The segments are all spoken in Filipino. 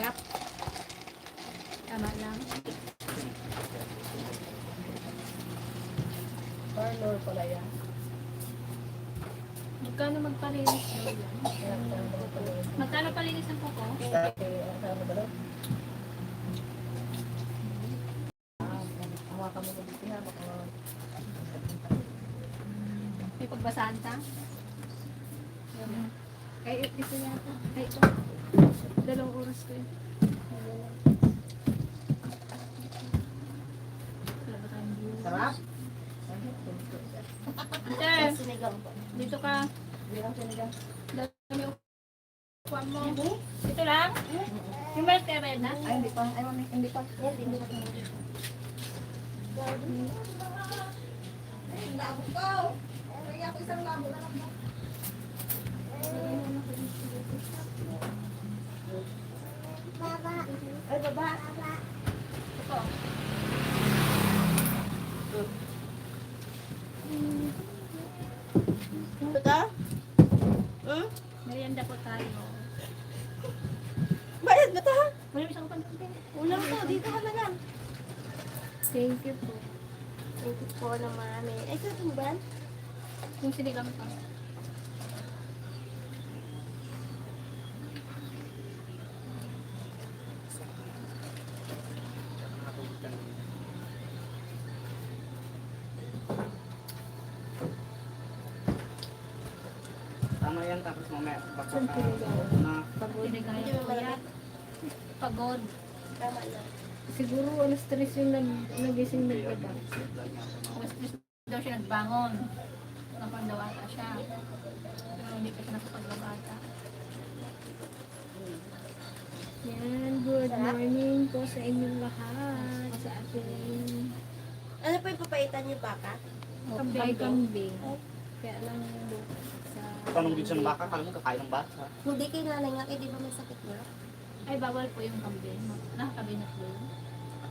Sarap. Tama lang. Parlor pala yan. Magkano magpalinis daw yan? Magkano palinis ang kuko? Ano ba daw? Hawakan mo dito na. May pagbasaan ka? Ay, ito yata. Ay, ito. 2 oras ko yun. Wala ba tayong view? Sarap? Sir, Sinigang po. dito ka. Bilang sinigang. Dami upuan mo. Ito lang? Yung balik kaya red na? Ay, hindi pa. Ay, mami, hindi pa. Hindi pa. Ay, labo ko. Ay, ako isang labo na lang. Baba. Ay, baba. Ito. Ito ka? Merienda po tayo. Bayad ba ito? Wala mo isang pantin. Ulam to. Dito ka na lang. Thank you po. Thank you po na mami. Ay, ito tumban? Yung sinigang pa. Tama yan, tapos mamaya baka na Pagod. Sinigaya ko yan. Pagod. Tama na. Siguro alas 3 yung nagising na diba? Alas 3 daw siya nagbangon. Napang daw ata siya. Pero hindi pa siya nakapaglaba ata. Yan, good morning po sa inyong lahat. Sa ating Ano po yung papaitan niyo baka? ay kambing. Kaya lang sa... tanong din siya ng baka, kala mo kakain ng baka. Hindi kay nanay nga. Eh, di ba may sakit na? Ay, bawal po yung kambing. Nakakabinat doon.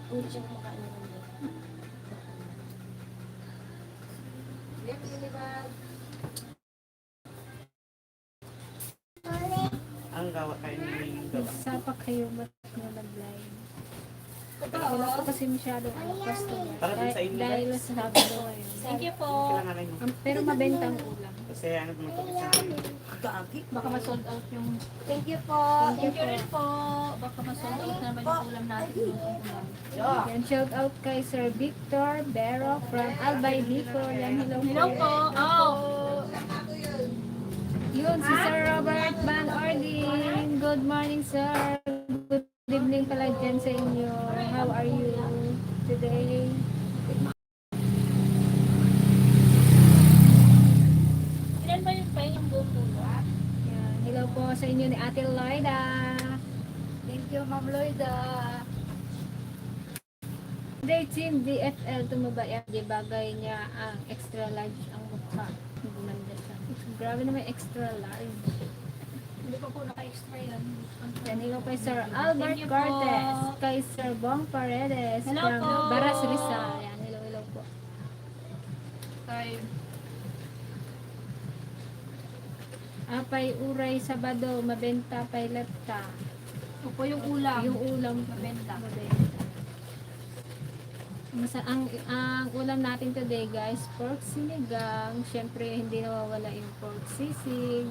Hindi siya kumakain ng hindi. Ang gawa kayo ng gawa. Sapa kayo ba't na nag-live? Wala ko kasi masyadong customer. Para din sa inyo, Dahil sa Sabado ngayon. Thank you po. Kailangan mo. Pero mabenta ang ulam. Kasi ano naman ito sa Gagi. Baka ma-sold out yung... Thank you po. Thank you rin po. Baka ma-sold out naman yung ulam natin. Yung ulam. Yan, shout out kay Sir Victor Bero from Albay Bicol. Yan, hello po. Hello po. Oh. Yun, si Sir Robert Van Ording. Good morning, sir. Good evening pala dyan sa inyo. How are you today? Ilan ba yung pain yung buko? Yan, hello po sa inyo ni Ate Lloyda. Thank you, Ma'am Lloyda. Today, Team DFL tumaba yan. Di bagay niya ang extra large ang mukha. Gumanda siya. Grabe naman extra large. Hindi pa po naka-extra yan. Yan, hello kay Sir Albert Cortez. Kay Sir Bong Paredes. Hello from po. Baras Rizal. Yan, hello po. Kay Apay Uray Sabado, mabenta pay latta. Opo yung ulam. Yung ulam mabenta. Ang ulam natin today guys, pork sinigang. Syempre hindi nawawala yung pork sisig.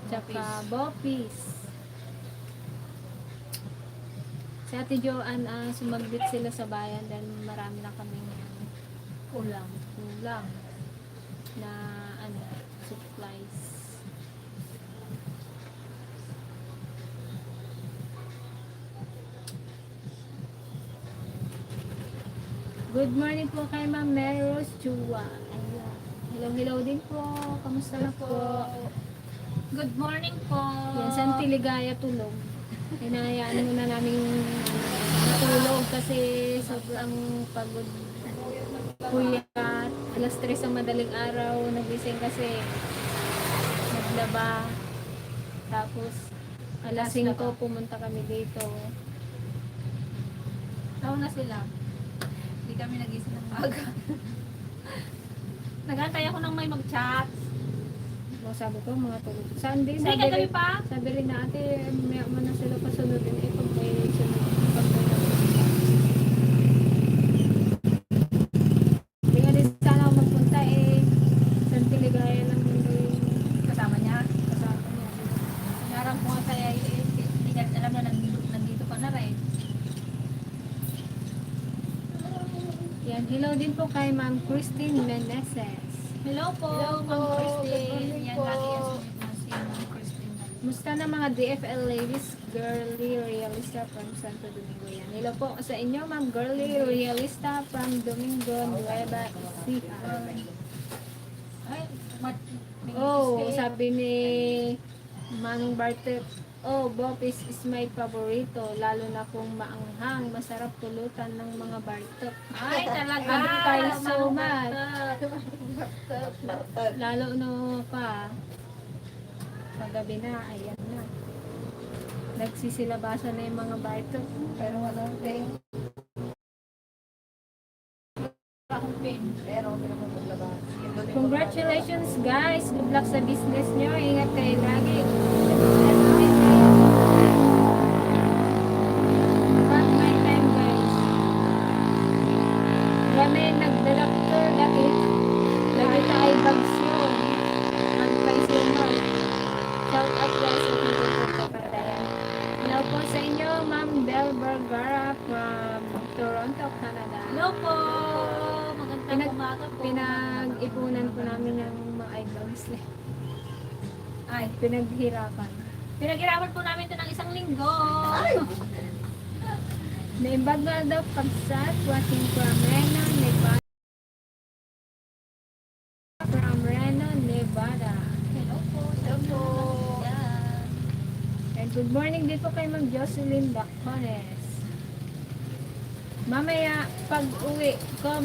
Tsaka bopis. Si Ate Joanne, sumagbit sila sa bayan dahil marami na kaming ulam na supplies. Good morning po kay Ma'am Mary Rose Chua. Hello din po. Kamusta na po? Good morning po. Yan, Santi Ligaya tulog. Hinahayaan muna namin matulog kasi sobrang pagod. Puyat. Alas 3 ang madaling araw. Nagising kasi naglaba. Tapos alas 5 pumunta kami dito. Tao na sila. Hindi kami nagising ng maga. Nagantay ako nang may mag-chat. Sabi ko, mga tulog. Sunday, sabi rin na ate, may na sila pasunodin. Eh, pag may Yan, hello din po kay Ma'am Christine Meneses. Hello po, Ma'am Christine. Yan, lagi yan sunod na si Ma'am Christine. Musta na mga DFL ladies, girly realista from Santo Domingo yan. Hello po sa inyo, Ma'am girly realista from Domingo, Nueva Ecija. Ay, may Oh, iskay. sabi ni Manong Bartek, oh, Bopis is my paborito, lalo na kung maanghang, masarap pulutan ng mga Bartek. Ay, talaga. Thank you so much. Bartag. Lalo no pa, paggabi na, ayan na. Nagsisilabasan na yung mga Bartek. Pero walang peng. Akong pin. Pero hindi naman maglabas. Congratulations guys! Good luck sa business nyo. Ingat kayo lagi. Back my time guys. Kami nagdalaktor dati. Lagi tayo bagsyo. Ang paisumal. Shout out guys sa people ko kapatayan. Hello po sa inyo, Ma'am Bel Vergara from Toronto, Canada. Hello po. Magandang umaga po. Pinag-ipunan po namin ng mga eyebags. Ay, Pinaghirapan. pinaghirapan po namin ito ng isang linggo. Naimbag na daw pagsat, watching from Reno, Nevada. From Reno, Nevada. Hello po. Hello po. Yan. And good morning din po kay Ma'am Jocelyn Bacones. Mamaya, pag uwi ko,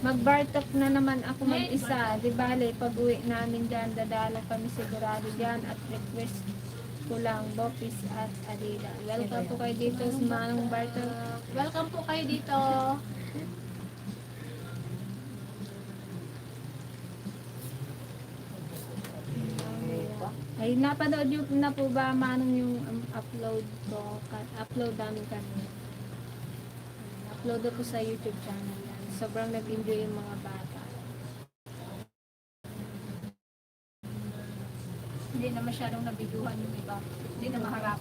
mag-bartok na naman ako mag-isa. Di bale, pag uwi namin dyan, dadalo kami sigurado dyan at request ko lang, Bopis at Adida. Welcome po kayo dito sa Manong Bartok. Welcome po kayo dito. Ay, napanood nyo na po ba Manong yung upload ko? Upload namin kanina. Upload ko sa YouTube channel yan. Sobrang nag-enjoy yung mga bata. Hindi na masyadong nabiguhan yung iba. Hindi na maharap.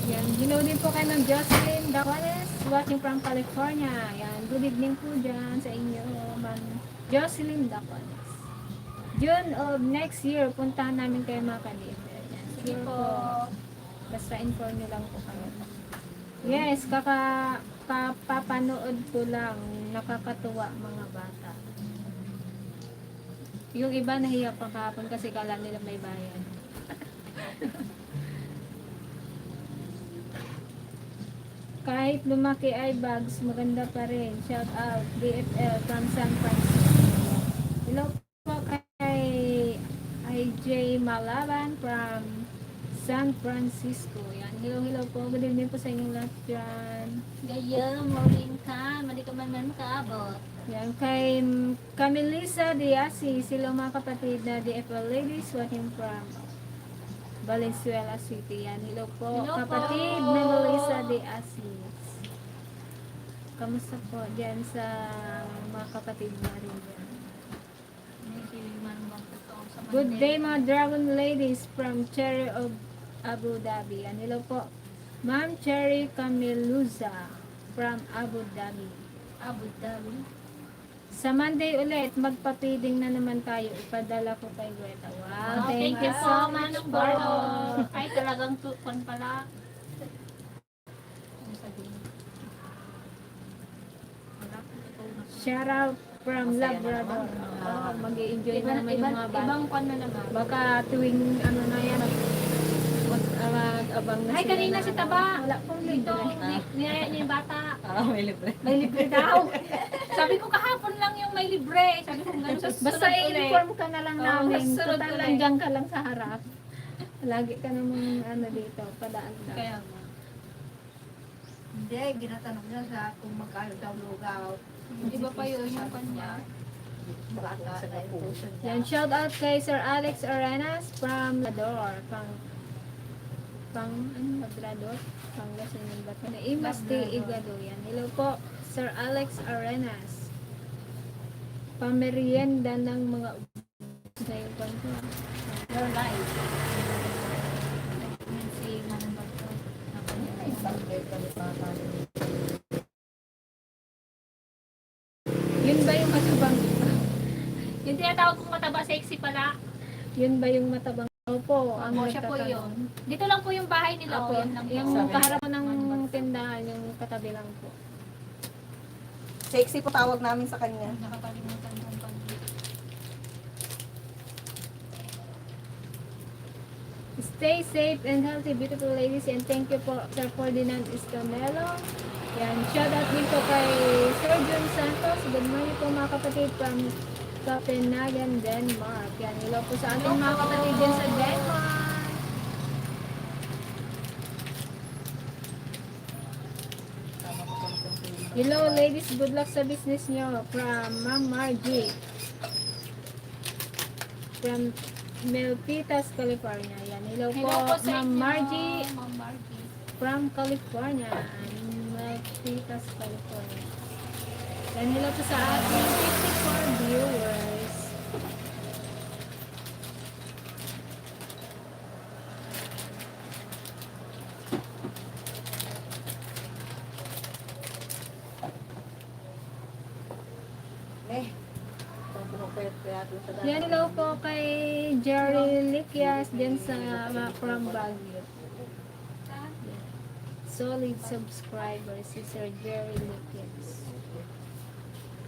Yan, hello din po kay Ma'am Jocelyn Dacones, watching from California. Yan, good evening po dyan sa inyo, Ma'am Jocelyn Dacones. June of next year, puntahan namin kayo mga kalibet. Yan, Sige po. Basta inform nyo lang po kayo. Yes, kapapanood ko lang, nakakatuwa mga bata. Yung iba nahiya pa kahapon kasi kala nila may bayan. Kahit lumaki ay bags, maganda pa rin. Shout out, DFL from San Francisco. Hello po kay IJ Malaban from San Francisco. Yan. Hello po. Good evening po sa inyong lahat dyan. Gaya, morning ka. Mali ka man kaabot. Yan. Kay Camilisa Diasi, sila mga kapatid na DFL ladies watching from Valenzuela City. Yan. Hello po. Hello po. Kapatid na Melissa Diasi. Kamusta po dyan sa mga kapatid na rin dyan? May siliman bang totoo sa Good Monday. day mga Dragon ladies from Cherry of Abu Dhabi. Yan. Hello po. Ma'am Cherry Camiluza from Abu Dhabi. Abu Dhabi. Sa Monday ulit, magpapiding na naman tayo. Ipadala ko kay Greta. Wow, thank you so much po. Ay, talagang tukon pala. Ang sabihin. Wala po ikaw na. Shout out from Labrador. Oh, mag-i-enjoy na naman yung mga bata. Ibang kwan na naman. Baka tuwing ano na yan, mag-abang na Ay, sila kanina na- si Taba. Wala pong Dito, libre. niyaya niya yung bata. May libre. May libre daw. Sabi ko kahapon lang yung may libre. Sabi ko gano'n sa susunod Basta ulit. i-inform ka na lang Oo, namin. susunod Total ulit. nandiyan ka lang sa harap. Lagi ka namang ano dito, padaan na. Kaya nga. Hindi, ginatanong niya sa kung magkano daw lugaw. Iba pa yun yung kanya. Bata na yung puso niya. Yan, shout out kay Sir Alex Arenas from Labrador. Labrador? Pangasinan ba ito? Naimas de Igado yan. Hello po, Sir Alex Arenas. Pamerienda ng mga na yung kwanto. Your life. Yan si Manong Bagto. Ay, bakit kami pa matabang. Yung tinatawag kong mataba sexy pala. Yun ba yung matabang? Opo, ang Opo, siya po nagtatanong. yun. Dito lang po yung bahay nila. Opo, O, yan lang po. yung kaharap ng tindahan, yung katabi lang po. Sexy po tawag namin sa kanya. Nakakalimutan ko pa. Stay safe and healthy, beautiful ladies, and thank you po Sir Ferdinand Escamelo. Yan, shout out din po kay Sir John Santos. Good morning po mga kapatid from Copenhagen, Denmark. Yan, hello po sa ating mga kapatid dyan sa Denmark. Hello ladies, good luck sa business nyo from Ma'am Margie. From Milpitas, California. Yan, hello Hello po po sa Ma'am inyo, Margie Ma'am Margie. from California. Milpitas, California. Yan, hello po sa ating 54 viewers. Eh. Pumupet kaya doon sa Yan, hello po kay Jerry Liquias din sa from Baguio. Solid subscriber si Sir Jerry Liquias.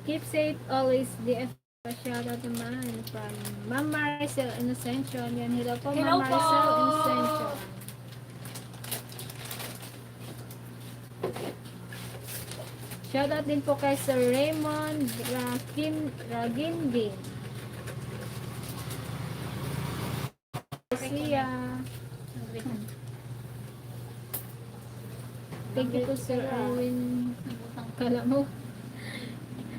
Keep safe always, DF. Shoutout naman from Ma'am Maricel Innocencio. Yan, hello po Hello Ma'am po. Maricel Innocencio. Shoutout din po kay Sir Raymond Ragindin. Siya. Thank you po Sir Erwin. Kala mo,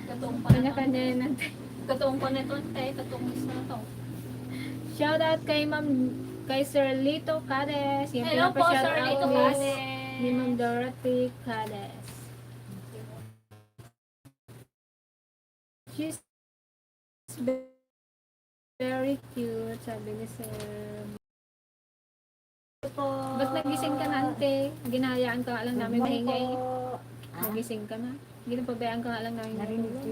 Katuong pa na to. kanya-kanya yan natin. Katuong pa na to. Katuong is na to. Shoutout kay Sir Lito Cades. Yung Hello po, Sir pinapa-shoutout Lito is Cades. ni Ma'am Dorothy Cades. She's very cute, sabi ni Sir. Ba't nagising ka na, ante? Ginahayaan ka nga lang namin mahingay. Nagising ka na. Ginapabayaan ka nga lang namin mahingay.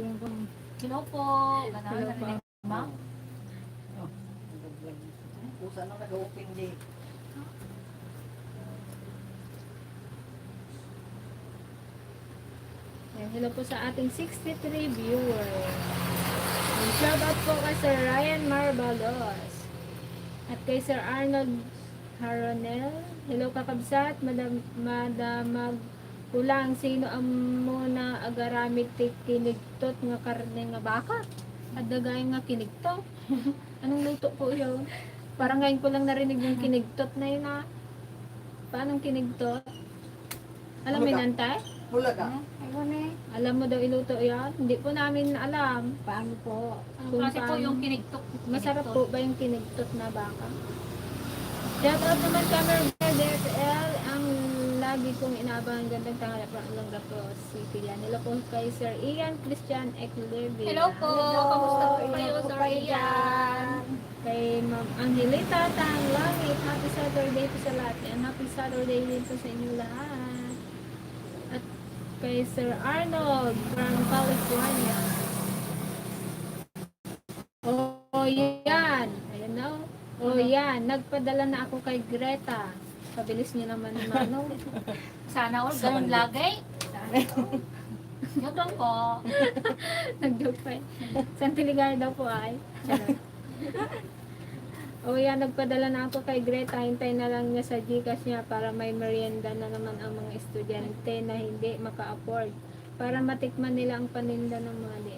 Hello po. Ganahan Hello na po. rin. Ma'am. pusa na nag-open day. Yan, hello po sa ating 63 viewers. Shout out po kay Sir Ryan Marbalos. At kay Sir Arnold Haronel. Hello kakabsat, madamag kulang sino ang muna agaramit ti kinigtot nga karne nga baka. At dagay nga kinigtot. Anong luto po yun? Parang ngayon ko lang narinig yung kinigtot na yun ah. Paano kinigtot? Alam mo yun, Antay? Bulaga. Alam mo daw iluto yan? Hindi po namin alam. Paano po? Ano kasi po yung kinigtok? Masarap po ba yung kinigtot na baka? Shout out naman kami DSL ang lagi kong inaabangan gandang tanghali from Olongapo City. Yan. Hello po kay Sir Ian Christian Eclevia. Hello po. Kamusta po kayo, Hello po Sir kayo Ian? dyan. Kay Ma'am Angelita Tanglangit. Happy Saturday po sa lahat. And happy Saturday din po sa inyo lahat. At kay Sir Arnold from California. Oh, yan. Ayan na. Oh, yan. Nagpadala na ako kay Greta. Pabilis niyo naman, Mano. Sana all ganun lagay. Yun lang po. Nag-joke pa eh. Santiligar daw po ay. Charot. Oh, yan. Nagpadala na ako kay Greta. Hintay na lang niya sa Gcash niya para may merienda na naman ang mga estudyante na hindi maka-afford. Para matikman nila ang paninda ng mga di.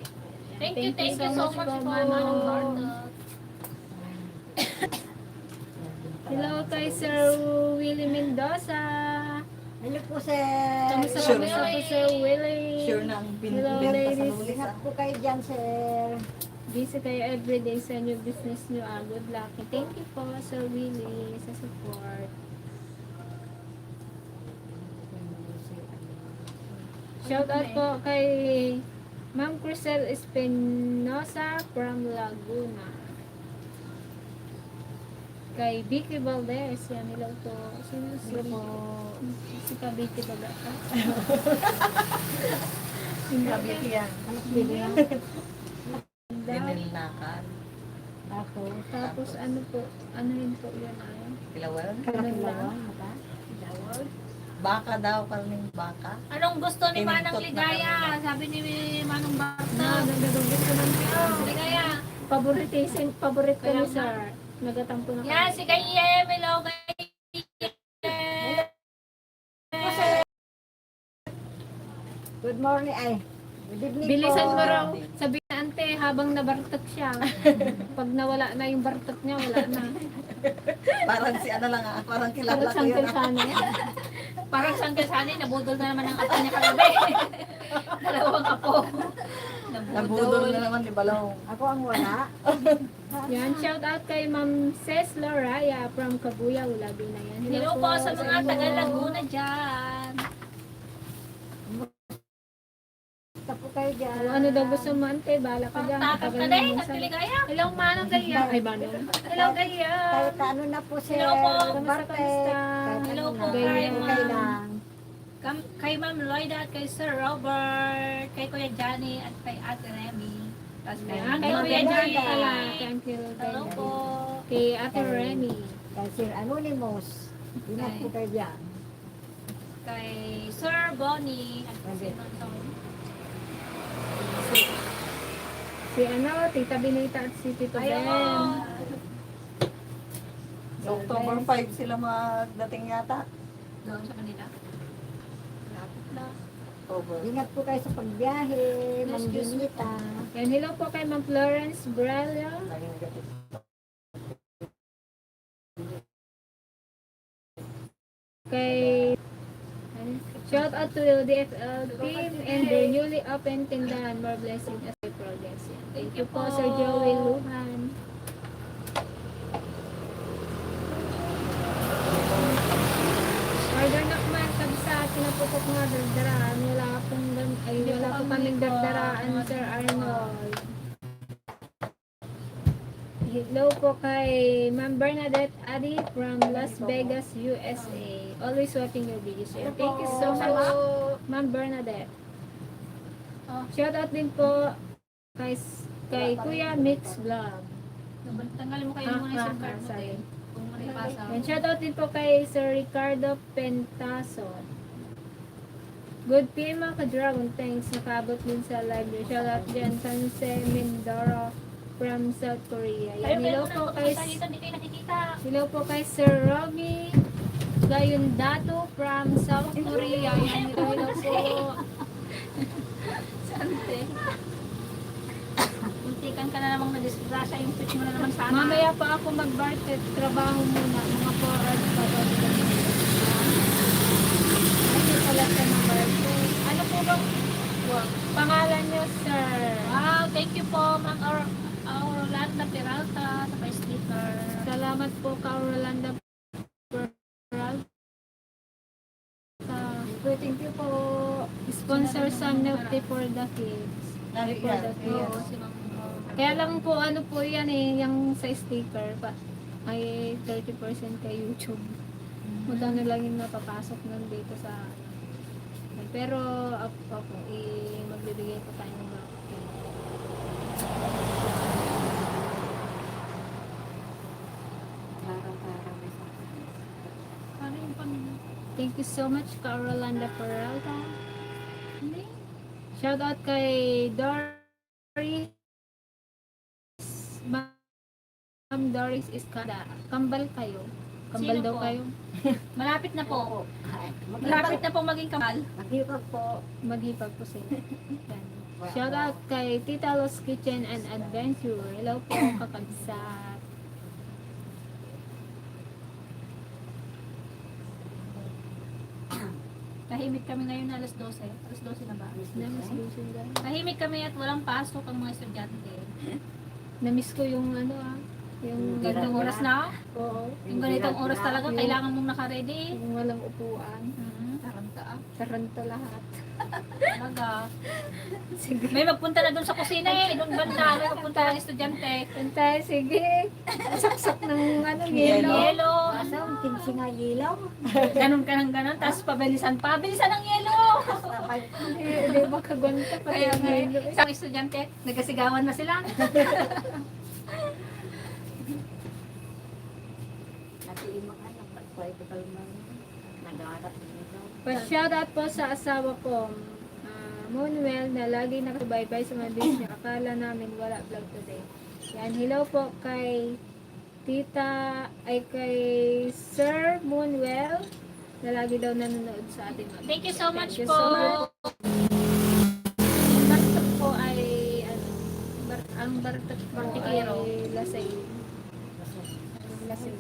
Thank you so much po, Manong Bartok. Hello kay Sir Willie Mendoza. Hello po, sir. Kamusta Sure. kamusta po Sir Willie? Sure na ang Hello, binibenta sa ladies. lulis. Ingat po kayo dyan, sir. Busy kayo everyday sa new business nyo. Good luck. Thank you po Sir Willie sa support. Shout out po kay Ma'am Crisel Espinosa from Laguna. Kay Vicky Valdez. Yan, hello po. Sino si Hello po. Si Kabiti ba ba? Sabi ko yan. Kanilnakan. Ako. Tapos ano po, ano rin po yun ay. Kilawan. Kalakilawan. Baka daw, karning baka. Anong gusto ni Manang Pinintot na Ligaya? kami. Sabi ni Manong Na, Barta. nagdadugit ko ng Ligaya. paborito ko ni sir. Nagatampo na Yan, si Kayem. Hello, Kayem. Good morning, ay. Good evening Bilisan po. mo raw. Sabi na ante, habang nabartok siya. Pag nawala na yung bartok niya, wala na. Parang si ano lang parang kilala Parang ko sangkal yun. sana. Parang sangkal sana, nabudol na naman ang apo niya kagabi. Dalawang apo. Nabudol na naman ni Balong. Ako ang wala. Yan, shout out kay Ma'am Ces Loraya from Kabuya, Ulabi na yan. Hello po sa mga inyo. taga Laguna dyan. Tapo kayo dyan. Kung ano daw gusto mo ante, bala ka dyan. Pangtakap Tagal ka na din, yung at sa- Ligaya. Hello, Manong Gaya. Ay, Manong. Hello, Gaya. Kahit ano na po si Hello po. Kamusta, kamusta? Hello po, Gaya. kay Okay Ma'am. lang. Kay Ma'am Lloyda at kay Sir Robert, kay Kuya Johnny at kay Ate Remy. Tapos kay Yan, Kuya Kuya Johnny. Johnny pala. Thank you. Hello po. Kay Ate Remy. Kay Sir Anonymous. Ingat po kayo dyan. Kay Sir Bonnie. At Okay. sino to? Si ano, Tita Binita at si Tito Ben. Ayun. So, October 5 sila magdating yata. Doon sa kanila. Lapit na. October. Ingat po kayo sa pagbiyahe. Ma'am Excuse me. Dinita. Yan, hello po kay Ma'am Florence Brello. Laging gabi. Kay shout out to the DFL team and their newly opened tindahan. More blessing as they progress. Yan. Thank you po, Sir Joey Luhan. Order na kumain sabi sa atin na po mga dardaraan. Wala po kaming dardaraan, Sir Arnold. Hello po kay Ma'am Bernadette Adi from Las Vegas, USA. Always watching your videos. Sir. Thank you so much, Ma'am Bernadette. Oh. Shout out din po kay Kuya Mix Vlog. Tanggalin mo kayo muna yung SIM card mo. sorry. Kung maripasa. And shout out din po kay Sir Ricardo Pentaso. Good PM mga ka-Dragon. Thanks. Nakaabot din sa live. Shout out dyan Sanse Mindoro from South Korea. Yan. Hello po kay Dito, hindi kayo nakikita. Hello po kay Sir Romy Gayundato from South Korea. Yan. Hello po. Sante. Muntikan ka na namang na-disgrasya. Yung switch mo na naman sana. Mamaya pa ako mag-bartet. Trabaho muna. Mga 4 hours pa ba? Kasi pala sa mag-bartet. Ano po bang Pangalan niyo, sir. Wow, thank you po, Ma'am Orlando Peralta sa pa-sticker. Salamat po ka Rolanda Peralta. Thank you po. Sponsor some milk tea for the kids. Nari For the yan. kids. Oo, si Ma'am. Kaya lang po ano po yan eh, yung sa sticker pa ay 30% kay YouTube. Magkano lang yung napapasok nun dito sa pero ako magbibigay po tayo ng milk tea. Paano yung pamilya? Thank you so much ka Rolanda Peralta. Shout out kay Doris. Ma'am Doris Iskada. Kambal kayo. Kambal Sino daw po? kayo. Malapit na po. Malapit. Malapit na po maging kamal. Nakipag po. Maghipag po sila. Yan. Shout out kay Tita Los Kitchen and Adventure. Hello po, kakabsat. Tahimik kami ngayon na alas 12. Alas 12 na ba? Namiss Lucy guys. Tahimik kami at walang pasok ang mga estudyante. Namiss ko yung ano yung Ganitong oras na? Oo. Yung ganitong oras talaga, kailangan mong naka-ready. Yung walang upuan. Taranta. Taranta lahat. Talaga. Sige. May magpunta na doon sa kusina eh. Doon banda, may magpunta ng estudyante. Antay, sige. Saksak ng ano, yelo. Yelo. Asa, ang kinsi nga ilaw. Ganon ka ng ganon. Tapos pabilisan pa. Bilisan ng yelo. Hindi makagwanta pa. Kaya nga, isang estudyante, nagasigawan na sila. Pa-shoutout po sa asawa ko, Moonwell, na lagi nakasubaybay sa mga videos niya. Akala namin wala vlog today. Yan, hello po kay kay Sir Moonwell, na lagi daw nanonood sa ating mga Thank you so much Thank you po. so much. Ang bartok po ay, ang bartok Ay, Bartikero. Lasay. Lasay.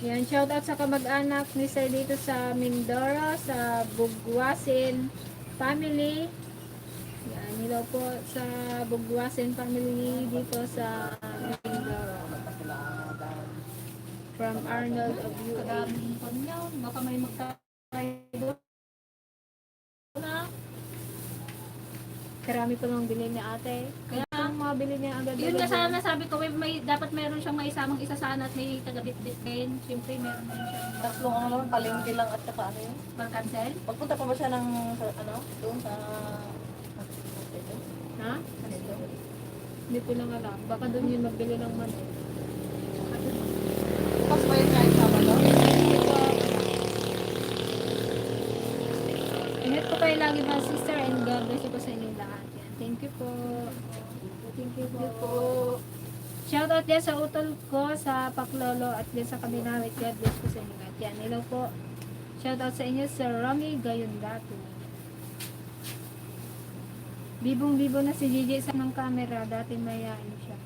Yan, shoutout sa kamag-anak ni Sir dito sa Mindoro, sa Bugwasin family. Yan, hello po sa Bugwasin family dito sa Mindoro. From Arnold of UAE. Kadaming po niyo. Baka may magtatry doon na. Karami pa nang bilhin ni ate. Kaya, Ang mga bilhin niya agad. yun nga sana sabi ko, dapat meron siyang maisamang isa sana at may taga-bit-bit din. Siyempre, meron din siya. Tatlong ano lang, palengke lang at saka ano yun. Pang-cancel? Pagpunta pa ba siya ng, ano, doon sa... Ha? Hindi ko lang alam. Baka doon yun magbili ng manok. Bukas pa yun kahit Sabado? Ingat po kayo lagi mga sister and God bless you po sa inyong lahat. Yan. Thank you po. Thank you po. Shoutout din sa utol ko sa Paklolo at din sa Kaminawit. God bless po sa inyong lahat. Yan. Hello po. Shoutout sa inyo Sir Romy Gayondato. Bibong-bibo na si Gigi sa ng camera. Dati mayain siya.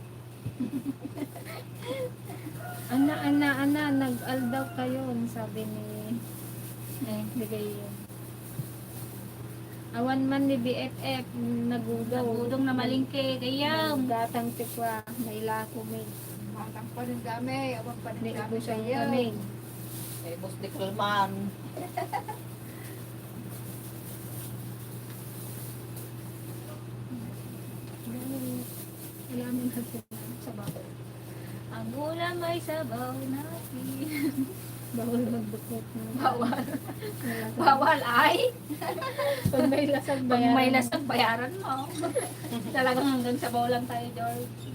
Ana, nag-aldaw kayo. Sabi ni Bigay yun. Awan man ni BFF, nagugaw. Nagudong na malingke. Kaya, Gatang tikwa, may lako may. Matang pa rin dami, awang pa rin May dami ubos ang sa'yo. kami. Eh, Boss de Calman. Alam mo natin. sabaw. Ang ulam ay sabaw natin. Bawal magdukot na. Bawal. May Bawal ay. Pag may lasag Pag bayaran. may lasag, bayaran mo. Talagang hanggang sabaw lang tayo, George.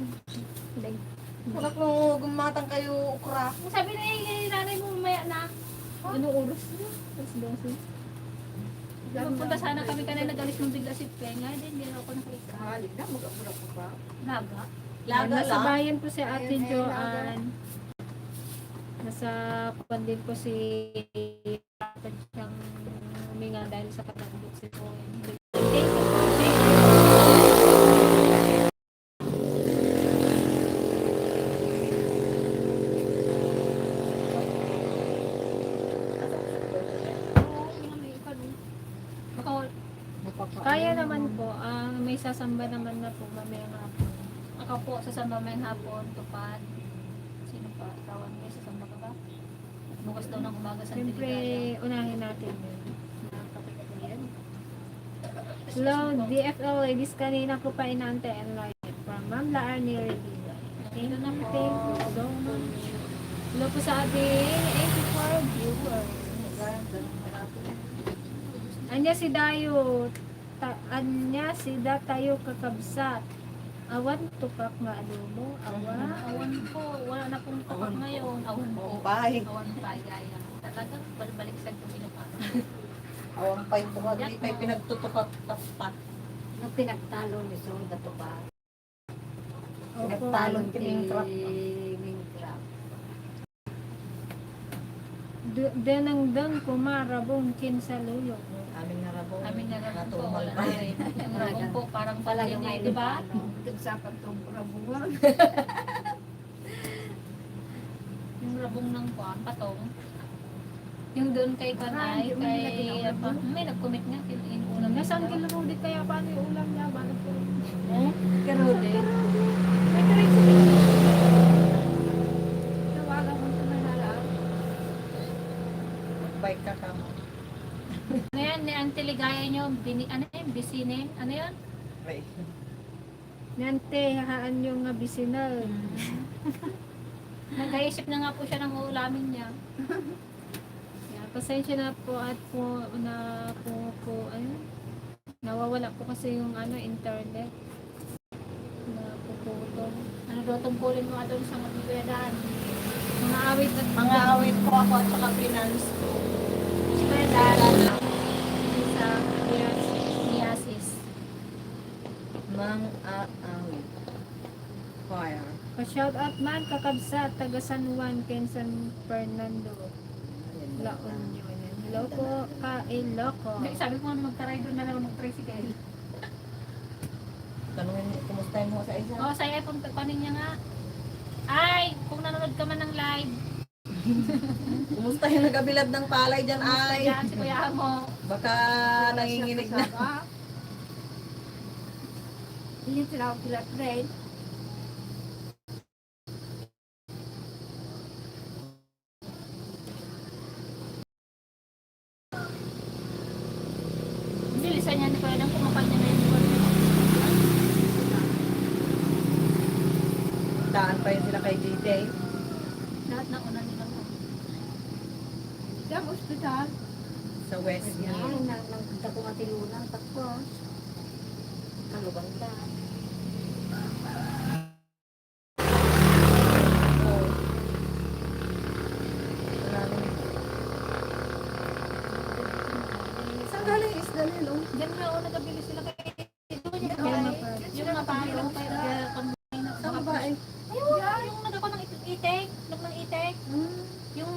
Anak mo, gumatang kayo ukra. Sabi na nanay mo mamaya na. Anong oras na? Alas 12. Pupunta sana kami kanina, nagalis ng bigla si Penga. Hindi ako nakita. Mahalig na, mag-abura ko pa. Laga. Laga Nasa lang. bayan po si Ate Ayun, Joanne. Nasa pandin po si Ate siyang huminga dahil sa katandok si Poen. Thank you po. Thank you. Kaya naman po, may sasamba naman na po mamaya nga po. Ako po, sasamba may hapon, tupad. Sino pa? Tawan niya, sasamba ka ba? Bukas daw ng umaga sa Siyempre, Tiligaya. unahin natin yun. Hello, DFL ladies. Kanina ko pa inaantay and live from Ma'am La Arnie Revilla. Thank you na po. so much. Hello po sa ating 84 viewers. Anya si Dayo. Anya si Datayo kakabsat. Awan tupak nga adobo. Awan. Awan po, wala na pong tapak ngayon. Awan po. Pahig. Awan pa, gaya. Talagang balbalik sa tumino pa. Awang pa'y tuwag. Di pa'y pinagtutupak tapat. Nung pinagtalo ni Soda to ba? Opo. Pinagtalon kining trap. Minecraft. Denang dan kumarabong kinsaluyo. Aming narabong. Amin na lang po, Natumal wala pa na rin. Yung rabong po, parang Talagang palagay may di ba? Nagsapat tong rabuan. Yung rabong ng kuwan, patong. Yung doon kay Kanay, kay... may nag-commit nga, inuulam. Nasaan kila Rudy kaya paano yung ulam niya? Bakit po? Karode. May diretso. Tawagan mo ito na lang. Bike ka kamo. Ano yan, ni Auntie Ligaya nyo, ano yun, bisinin, ano yun? Right. Nante, haan yung nga bisinal. Nag-iisip na nga po siya ng uulamin niya. Yan, pasensya na po at nawawala po kasi yung internet. Napuputol. Ano daw tungkulin mo doon sa magbibiyadan? Mga awit at Mga awit po ako at saka finance ko. Eskwela sa Miasis. Mang awit. Fire. pa-shout out man kakabsat taga San Juan, San Fernando. La Union. Hello po, Kailoko. Hindi, sabi ko nga magtaray doon na lang mag-tricycle. Tanungin mo, kumustahin mo sa isa? Oo, saya kung panin niya nga. Ay, kung nanonood ka man ng live, Kumusta yung nagabilad ng palay dyan ay? yan si Kuya mo. Baka nanginginig na. Hindi sila ako sila friend. Bilisan niya ni Kuya nang kumakal niya na yung Daan pa yun sila kay DJ. lahat na una nila mo. Sa ospital. Sa West Yan, Hill. nagpunta ko matilunan. Tapos, ang lubang lang. Oo. Maraming. Saan galing isda nilo? Diyan nga, nagabili sila kay doon yung Kaya kapay. mapa- Yung napay, yung kaya Saan babae? ayun, yung nagako ng itek, ng itek. Yung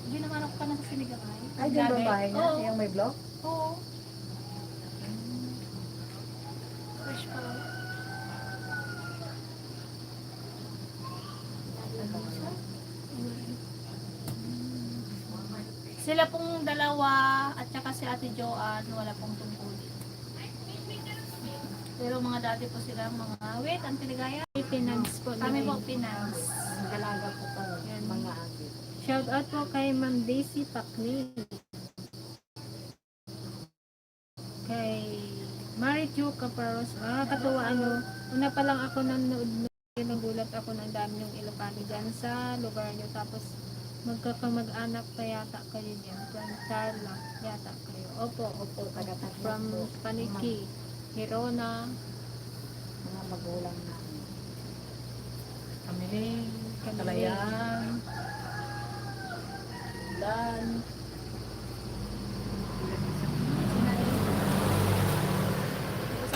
ginawa ko pa na sa Sinigakay. Ay, dyan babae niya? Oo. Yung may block? Oo. Fresh pa. Sila pong dalawa at saka si Ate Joanne wala pong tungkulin. Pero mga dati po sila mga wait, ang Tiligaya. Finance po. Kami nila. po finance. Ang dalaga ko pa. Yan. Mga agit. Shout out po kay Ma'am Daisy Pacni. Kay Marichu Caparos. Katuwa una pa lang ako nanood nagulat ako ng dami yung Ilocano dyan sa lugar nyo. Tapos magkakamag-anak pa yata kayo dyan. From Tarlac yata kayo. Opo. Opo, taga-tatlo From po. Paniki. Hirona. Mga magulang namin. Kamiling. Kamiling. Kalayaan. Dan.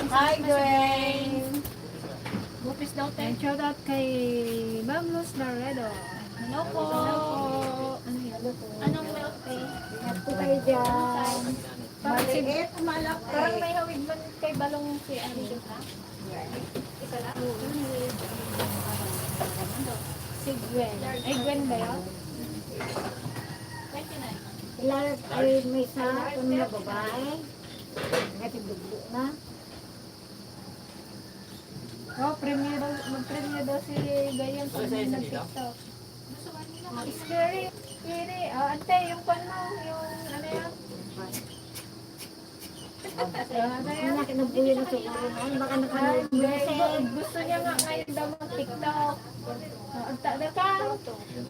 Hi, Gwen! Bupis daw tayo. And shout out kay Ma'am Luz Laredo. Hello po. Ano yan? Anong milk tea? Ingat po kayo dyan. Maliit, malaki. Parang may hawig man kay Balong si ano dyan ha? Isa lang. Si Gwen. Ay, Gwen ba yun? 29. Ilan ay may isa kung na babae. Ngayon dugbo na. Oh, mag-premiere daw si Gayan pag nag-TikTok. Scary. Scary. Ante, yung pano, yung ano yan? Ang laki ng buhay na siguro na. Baka nakanood mo na siya. Gusto niya nga ngayon daw mag-TikTok. Ang tada ka.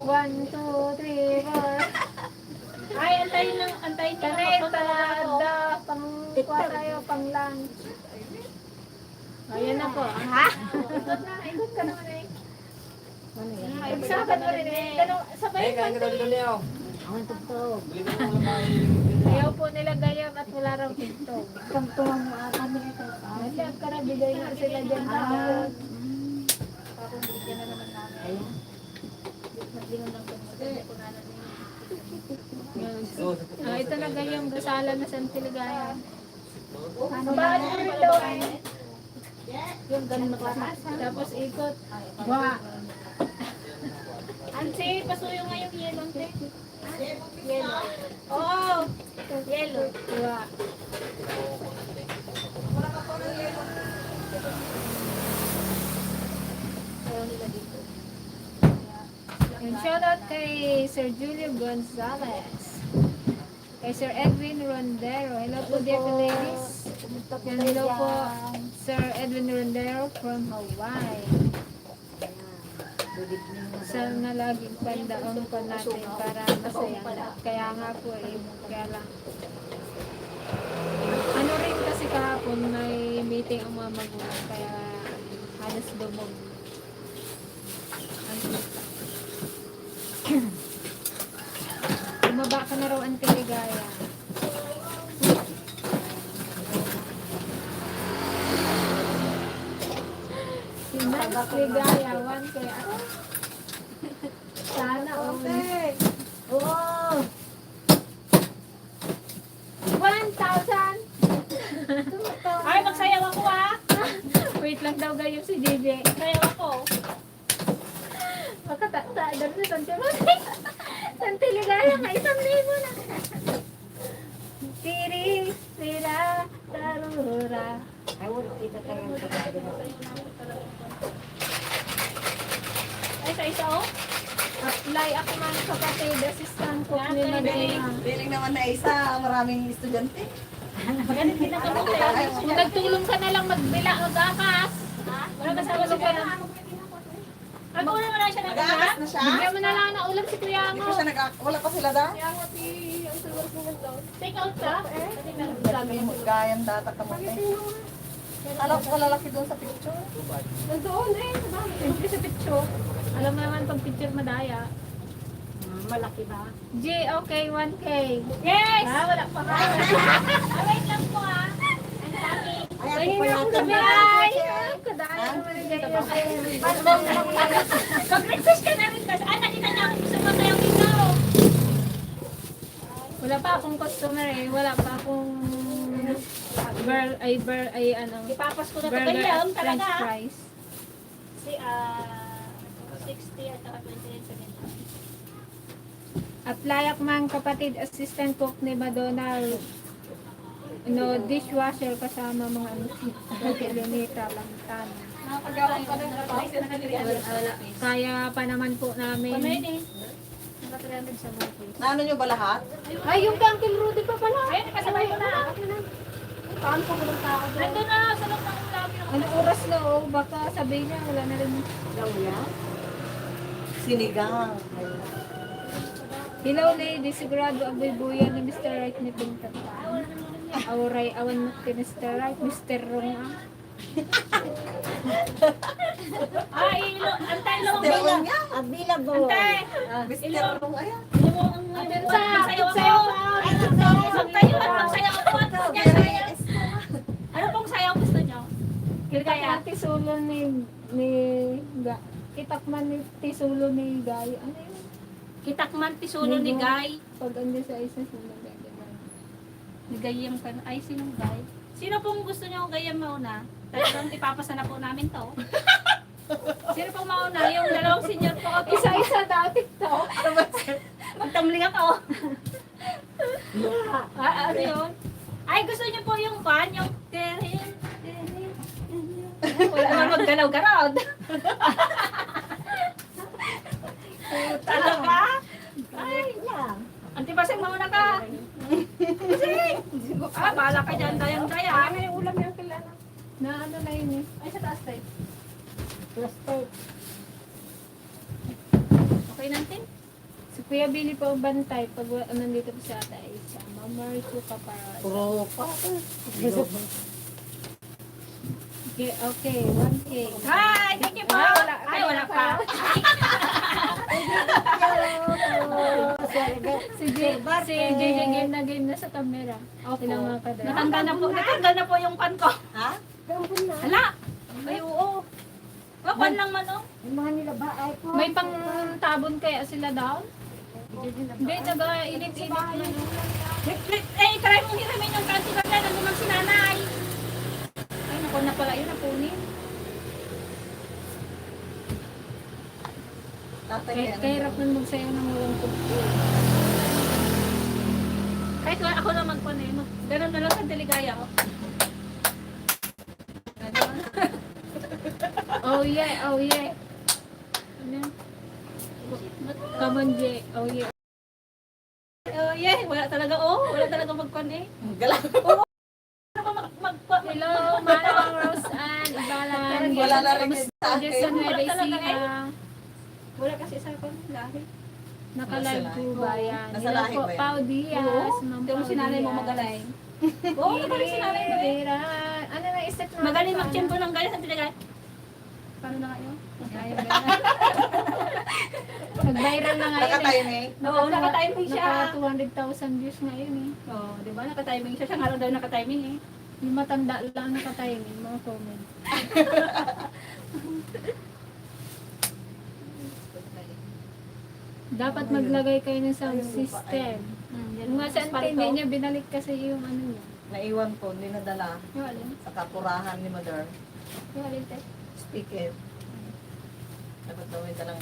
1, 2, 3, 4. Ay, antayin niyo Kanay, lang ako. tada. Pang-kuha tayo, pang-lunch. Ayan na po. Ha? Ikot na. Ikot ka naman eh. Ano yan? Igsakan mo rin eh. Ganun, sabay pa. Ang tugtog. Ayaw po nila gayam at wala raw TikTok. Kamtuhan mo kami ito. Hindi, ang karabigay nga sila dyan. Tapos bigyan na naman namin. Ayun. Maglingon lang kami sa kunanan niya. Ito na gayam, gasala na sa Tiligaya. Ano Bakit ba? mo rin daw eh? Yung ganun na klase. Tapos ikot. Wa. Anse, pasuyo nga yung yellow, ante. Yellow. Oo. Yellow. Wa. Ayaw nila dito. Yung shoutout kay Sir Julio Gonzalez. Kay Sir Edwin Rondero. Hello po, dear ladies. Kumusta po Yan, kayo hello po, dyan? Sir Edwin Rondero from Hawaii. Sana laging pandaon ko natin para masaya lahat. Kaya nga po kaya lang. Ano rin kasi kahapon may meeting ang mga magulang kaya halos dumog. Bumaba ka na raw ang Ligaya. Si Max Ligaya, 1K. Sana all. Oh! 1,000! Ay, magsayaw ako ah. Wait lang daw gayon si JJ. Sayaw ako. Makataadar na Santi Ligaya ka, 1,000 na. Tiri, tira, tarura. Ay, wala kita talagang kapatid. Ay, sa isa oh. Apply ako man kapatid, assistant ko ni Madina. Piling naman na isa, maraming estudyante. Ganit din ang kamot eh. Kung nagtulong ka na lang magbila, mag-akas. Wala ba sa ulo ka na? Nag-ulo mo na siya ng Nag-aakas na siya? Bigyan mo na lang na ulam si Kuya Hindi mo. pa siya wala pa sila da? Take out ka? Sabi mo, gayang data ka mo eh. Alam ko lalaki doon sa picture. Nandoon siyempre sa picture. Alam mo naman pag picture madaya. Malaki ba? J, okay, 1K. Yes! Wala pa ka. Wait lang po ah. Ay, ako pa natin. Kadaya. Kadaya naman ang ganyan. Mag-request ka na rin kasi. Ah, nakita niya ako gusto mo sayaw dito. Wala pa akong customer eh. Wala pa akong ano, Ipapas ko na ito burger kayo at talaga. french fries. Si 60 at saka 29.70. At layak man kapatid, assistant cook ni Madonna. No, dishwasher kasama mga ano, kilometer lang tan. Nakapagawa ka na Wala. Kaya pa naman po namin. Pamili. Nakatalamin sa mga place. Naano nyo ba lahat? Ay, yung kay Uncle Rudy pa pala. Ayun, kasabay ko na. Paano ko walang tao doon? Nandun na sa loob ng ulabi ng Ano oras na oh? Baka sabihin niya, wala na rin. Sinigang. Hello lady, sigurado ang buyan ni Mr. Right ni Pintatan. Auray, awan mo kay Mr. Right, Mr. Wrong ah. Ay, antay lang Pero ang niya. Antay! Mr. Rong, ayan. Magsayaw ako. Magtayo at magsayaw ako. Ano pong sayaw gusto niyo? Kaya tisulo ni Kitakman ni tisulo ni Guy. Ano yun? Kitakman tisulo ni Guy. Pag andi sa isa sila gagawin. Nagayam ka na. Ay, sinong Guy? Sino pong gusto niyo gayam mauna? Talagang ipapasa na po namin to. Sino pong mauna? Yung dalawang senior po. Isa-isa dati to. Magtamling ako. Ano yun? Ay, gusto niyo po yung pan? Yung terin. Wala naman maggalaw-garaw. Talaga? Ay, Antibasing mauna ka. Basing! Bahala ka dyan, dayang-daya. Ano yung ulam yung kilala? Na ano na yun eh. Ay, sa taas tayo. Okay natin? Si Kuya Billy pa ang bantay pag nandito po sa ata ay siya. Mamarito ka para. Puro pa. Okay, 1K. Hi! Thank you po! Ay, wala pa. Si JJ game na sa camera. Okay lang mga kadal. Natanggal na po yung pan ko. Ha? Hala! Ay, oo. Pan lang man, oh. May pang tabon kaya sila daw? Hindi, taga-init-init na. Eh, try mong hiramin yung kanti ba na nandun si nanay. Ay, naku na pala yun, napunin. Tatay Kaya hirap nang magsayaw ng walang kumpul. Kahit wala ako na magpan eh. Ganun na lang sa deligaya ko. Oh yeah, oh yeah. Ano? Come on, Jay. Oh yeah. Oh, yeah. Wala talaga, oh. Wala talaga magpan eh. Gala. Hello, Manang Rose Ann Ibalan. Wala na rin sa Jason akin. Nueva Ecija. Wala kasi sa akong lahi. Naka-live po ba yan? Nasa Hello lahi po, ba yan? Pao Diaz. Ma'am Yung Pao sinanay mo Diaz. magaling. Oo, magaling sinanay mo eh. Rivera. Ano na isip mo? Magaling mag-tiyempo ng ganyan sa pinagay. Paano na kayo? Ayaw ba yan? Nag-viral na ngayon eh. Naka-timing. Oo, naka-timing siya. Naka 200,000 views ngayon eh. Oo, di ba? Naka-timing siya. Siya nga raw daw naka-timing eh. Yung matanda lang naka-timing, mga comment. Dapat maglagay kayo ng sound system. Yung nga sa hindi niya, binalik kasi yung ano niya. Naiwan ko, hindi nadala Yung alin? sa kapurahan ni Mother. Yung alin, te? Speaker. Dapat daw may dalang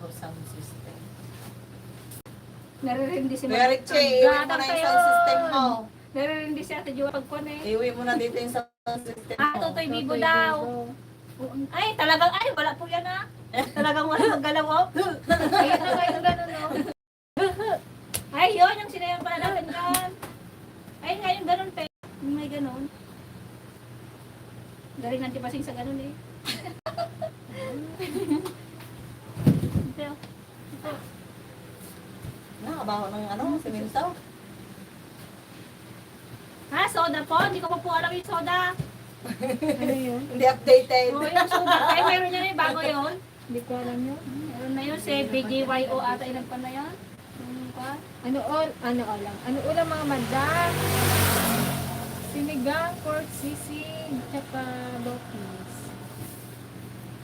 sound system. Naririndi si Very che, iwi mo Gatang na yung kayo. sound system mo. Naririndi si Ate Jua pagkon eh. Iwi mo na dito yung sound system Ah, mo. Totoy Bibo daw. Ay, talagang, ay, wala po yan ah. Talagang wala ang galaw oh. Ayun na kayo gano'n, no? Ay, yun, yung sinayon pala natin yan. Ay, nga yung ganun, pe. Yung may ganun. Galing ng tipasing sa ganun eh. Ito, ito. Nakabaho ng ano, simento. Ha, soda po? Hindi ko pa po alam yung soda. Ano yun? Hindi updated. Oo, yung soda. Ay, meron yan eh, bago yun. Hindi ko alam yun. Meron na yun, si BJYO ata ilan pa na yan. Ano lang? Ano ulam mga madam? Sinigang, pork sisig, tsaka bokis.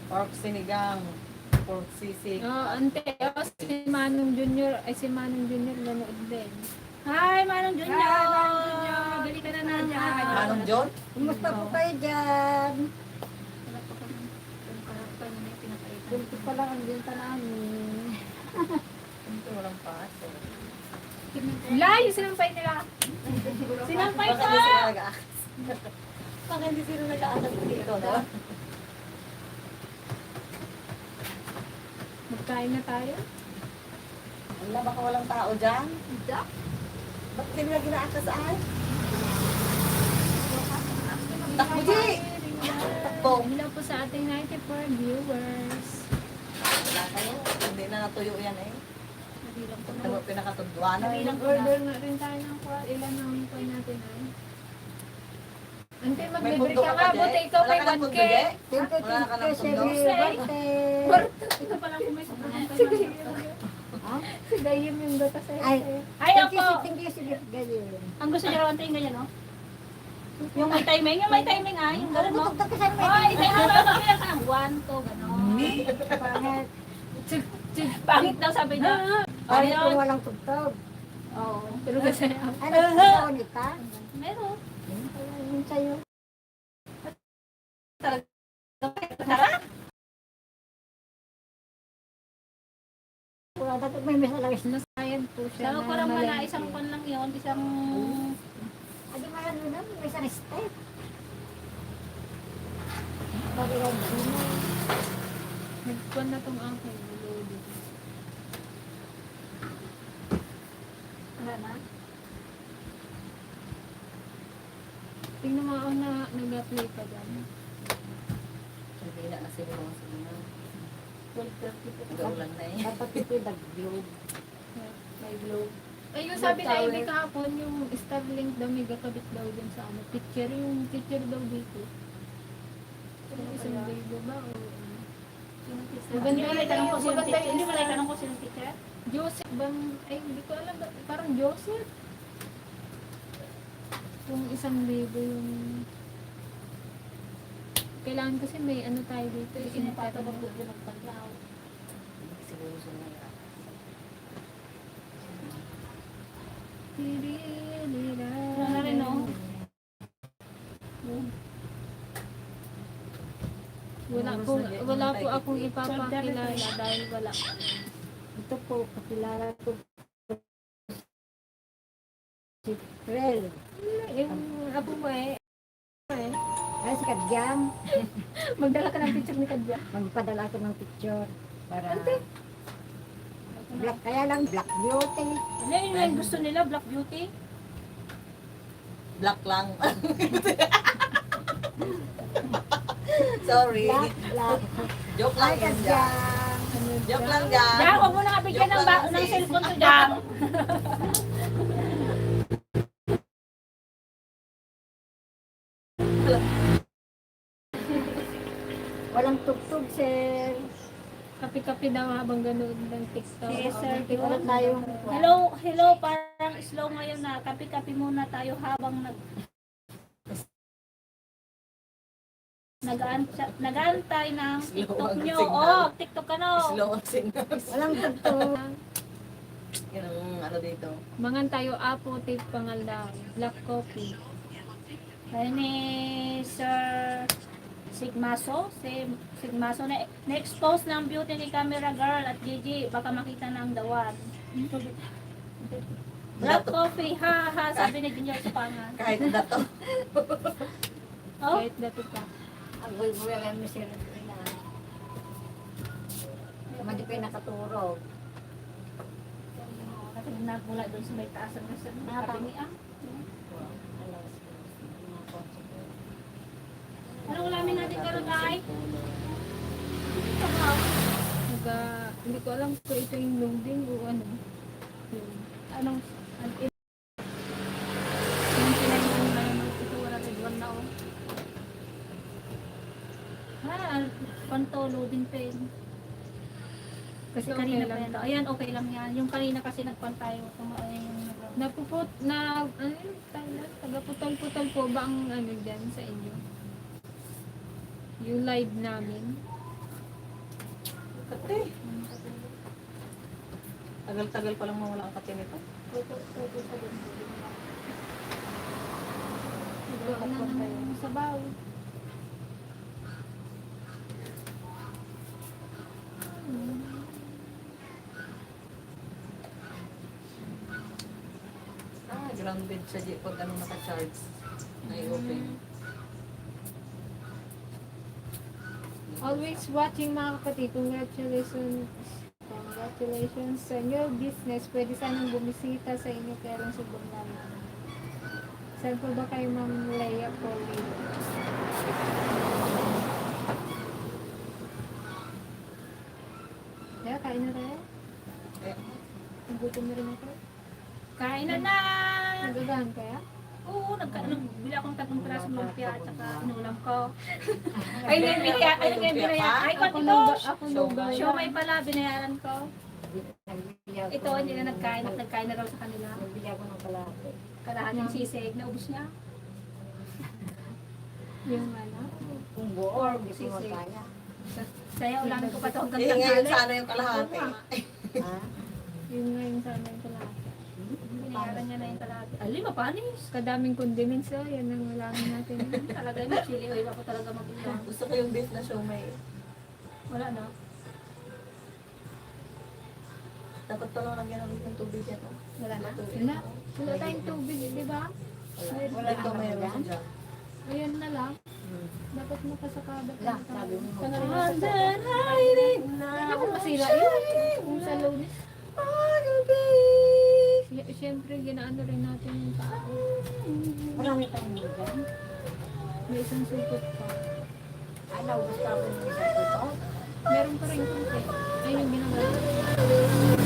Pork sinigang. Pork sisig. Oh, ante, si Manong Junior, nanood din. Hi, Manong Junior! Hi, Manong Junior! Balik ka na na dyan. Manong John? Kumusta po kayo dyan? Wala pa kami. Yung karakter na may pinakaitan. Kunti pa lang ang binta namin. Ito walang paso. Layo sinampay nila. Sinampay Baka pa! hindi sila nag-aakas. Baka hindi sila nag-aakas dito, no? Magkain na tayo. Wala, baka walang tao dyan. Bakit hindi nila ginaakas ay? Takbo, Ji! Takbo. Hello po sa ating 94 viewers. Wala kayo. Hindi na natuyo yan eh. Nabilang ko na. Ano pinakatudwanan? Nabilang ko Order na. na rin tayo ng kwan. Ilan ang kwan natin ay? Ante, May mag-libre pundo ka ka nga. ba, Buti Jay? ikaw Wala may ka ng 1K. pundo, Jay? Thank you, Wala ka ng thank you, pundo? Sir. Ito pa lang kung may sobrang Sige. Ha? Sige, yun yung gata sa'yo. Ay. Ay, Thank you, ako! thank you, sige, ganyan. Ang gusto niya raw antayin ganyan, no? Yung may timing, ah, yung gano'n, no? Butog ka sa may. Ay, tayo mo lang kaya ka ng 1, 2, gano'n. Pangit. Pangit daw sabi niya. Pangit kung Ayun. walang tugtog. Oo. Pero kasi Ano, tugtog ka? Meron. Yun sa'yo. Tara. Wala dapat may misalagis na. nasayad po siya. Sabi ko lang wala, isang pan lang yun, isang... Adi mayan mo na, may isang step. Bago lang sino. Nagkwan na tong akin. Loading. Wala na. Tingnan mo ako na nag-apply pa dyan. Hindi na kasi mo sa mga 12:30 po. gaulan na eh. Dapat ito nag-globe. May globe. Ay, yung sabi na Amy kahapon, yung Starlink daw may kakabit daw dun sa ano. Picture, yung picture daw dito. Yung isang baby ba? O, Hindi mo lang itanong ko sino Maganda teacher. yung Hindi mo lang isa. itanong ko sino teacher. Joseph bang, ay hindi ko alam, parang Joseph. Yung isang baby yung... Kailangan kasi may ano tayo dito. Sino pa ito internet. ba po yung nagpaglaw? Siguro sa mga Wala na rin, no? Wala po akong ipapakilala dahil wala. Ito po, kakilala ko. Si Frel. Yung apo mo eh. Ay, si Kadyam. Magdala ka ng picture ni Kadya. Magpadala ko ng picture. Para... Black, kaya lang black beauty. Ano yun yung gusto nila? Black Beauty? black lang. Sorry. Black, black. Joke Ay, lang yun dyan. Kadyam. Ano Joke lang dyan. Jang, huwag mo na kabigyan ng, ng cellphone to Jang. Walang tugtog, sir. Kapi-kapi daw habang ganoon ng TikTok. Yes, sir. Wala tayong... Hello, parang slow ngayon na. Kapi-kapi muna tayo habang nag-aantay ng TikTok nyo. Oh, TikTok ka no. Slow ang signal. Walang tugtog. Yan ang ano dito. Mangan tayo apo, tape pangalaw. Black coffee. Ayun ni Sir Sigmaso. Sigmaso na-expose ng beauty ni Camera Girl at Gigi. Baka makita na ang dawan. Black coffee, ha ha, sabi ni Ginger sa pangan. Kahit dato. Oh, Kahit dato pa. Ang bulbul lang mo, sir. Madi pa yung nakaturog. kasi nagmula doon sa may taas ng nakapingi ah. Anong ulamin natin karon ay? Hindi ko alam kung ito yung loading o ano. Anong yung pinagmula na naman ito wala rin one na oh. Panto loading pen. Kasi Okay kanina lang pa yan. Ayan, okay lang yan. Yung kanina kasi nagpantayo. Napuput na, ano yun, taga-putol-putol po ba ang ano dyan sa inyo? Yung live namin. Kate. Tagal-tagal pa lang mawala ang kate nito. Sabaw. Grounded siya di pag ano naka-charge. Ay-open. Always watching mga kapatid. Congratulations. Congratulations sa new business. Pwede sanang bumisita sa inyo pero sa namin. Saan po ba kayo Ma'am Leia Pauline? Yeah, kain na tayo. Eh, Nagutom na rin ako. Kain na na! Nagagahan kaya? Oo, nagbili akong 3 piraso ng lumpia at saka inulam ko. Ay, ngayon binayaran. Ay, Ako ito! ako lugaw. Siomay pala, binayaran ko. Ito, hindi na nagkain. Nagkain na raw sa kanila. Nagbili ako ng kalahati. Kalahating sisig, naubos niya. Yung ano? Kung buo, Or hindi ko sisig. magkaya. Saya, ulamin ko pa ito hanggang ngayon tanghali. sana yung kalahati. Ha? Yung ngayon sana yung kalahati. Binayaran niya na yung kalahati. Ay, mapanis. Kadaming condiments oh, yan ang ulamin natin. Talaga yung chili oil ako talaga mabilang. Gusto ko yung beef na siomay. Wala na. Dapat pa lang lagyan ng tubig yan. Oh. Wala na. Wala. Wala tayong tubig, di ba? Wala Ito kang mayroon dyan? dyan. Ayan na lang. Dapat makasakada Wala, sabi mo. Sana rin Under hiding Hindi now. ko masira yun. Kung sa lonis. Siyempre, ginaano rin natin yung tao. Marami tayong dyan. May isang supot pa. Ano, gusto ko ng isa ito? Meron pa rin konti. Ayun yung ginagawa.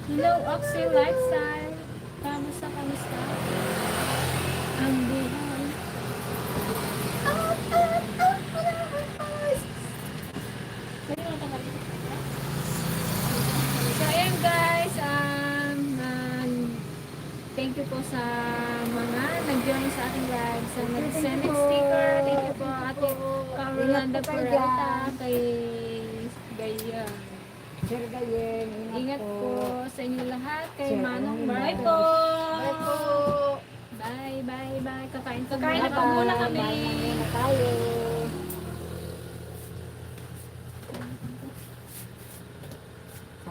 Hello, Oxy Lifestyle. Kamusta? Ang buhay. So, ayan guys. Thank you po sa mga nag-join sa ating live. Sa nag-send ng sticker. Thank you po Ate Carolanda Peralta. Kay Gaya. Sir Gayen, Ingat po sa inyo lahat. Kay Sir, Manong ano Bye yun? po. Bye po. Bye. Kakain Kakain na po muna kami. Bye na tayo.